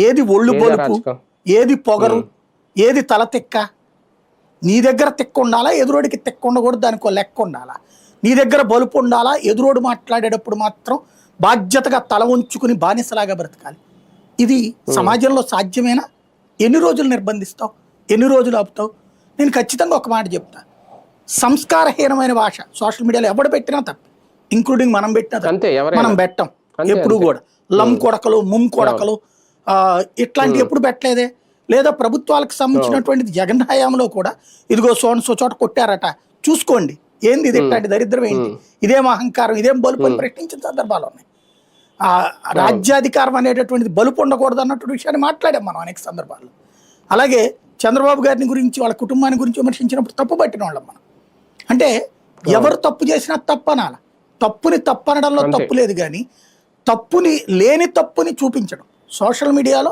ఏది ఒళ్ళు బొలుపు, ఏది పొగరు, ఏది తల తిక్క. నీ దగ్గర తిక్క ఉండాలా, ఎదురోడికి తిక్క ఉండకూడదు, దానికి లెక్క ఉండాలా. నీ దగ్గర బలుపు ఉండాలా, ఎదురోడు మాట్లాడేటప్పుడు మాత్రం బాధ్యతగా తల ఉంచుకుని బానిసలాగా బ్రతకాలి. ఇది సమాజంలో సాధ్యమేనా? ఎన్ని రోజులు నిర్బంధిస్తావు, ఎన్ని రోజులు ఆపుతావు? నేను ఖచ్చితంగా ఒక మాట చెప్తా, సంస్కారహీనమైన భాష సోషల్ మీడియాలో ఎవడు పెట్టినా తప్ప, ఇంక్లూడింగ్ మనం పెట్టినా తప్ప. మనం పెట్టం ఎప్పుడు కూడా. లం కొడకలు, ముమ్ కొడకలు ఇట్లాంటి ఎప్పుడు పెట్టలేదే. లేదా ప్రభుత్వాలకు సంబంధించినటువంటిది జగన్ హయాంలో కూడా ఇదిగో సో చోట కొట్టారట చూసుకోండి, ఏంది ఇది, ఇట్లాంటి దరిద్రం ఏంటి, ఇదేం అహంకారం, ఇదేం బలుపు అని ప్రశ్నించిన సందర్భాలు ఉన్నాయి. రాజ్యాధికారం అనేటటువంటిది బలుపు ఉండకూడదు అన్నటువంటి విషయాన్ని మాట్లాడాం మనం అనేక సందర్భాల్లో. అలాగే చంద్రబాబు గారిని గురించి, వాళ్ళ కుటుంబాన్ని గురించి విమర్శించినప్పుడు తప్పు పట్టిన వాళ్ళం మనం. అంటే ఎవరు తప్పు చేసినా తప్పనాల, తప్పుని తప్పనడంలో తప్పు లేదు, కానీ తప్పుని లేని తప్పుని చూపించడం. సోషల్ మీడియాలో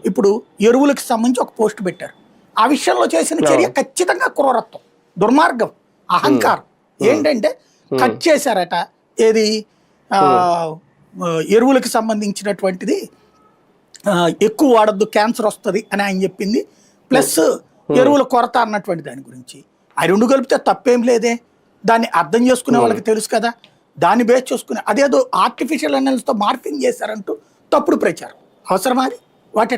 ఇప్పుడు ఎరువులకు సంబంధించి ఒక పోస్ట్ పెట్టారు, ఆ విషయంలో చేసిన చర్య ఖచ్చితంగా క్రూరత్వం, దుర్మార్గం, అహంకారం. ఏంటంటే కట్ చేశారట, ఏది ఎరువులకు సంబంధించినటువంటిది ఎక్కువ వాడద్దు, క్యాన్సర్ వస్తుంది అని ఆయన చెప్పింది, ప్లస్ ఎరువుల కొరత అన్నటువంటి దాని గురించి. ఆ రెండు కలిపితే తప్పేం లేదే, దాన్ని అర్థం చేసుకునే వాళ్ళకి తెలుసు కదా, దాన్ని బేస్ చేసుకునే అదేదో ఆర్టిఫిషియల్ అనలిస్తో మార్పింగ్ చేశారంటూ తప్పుడు ప్రచారం అవసరమా? అది వాటి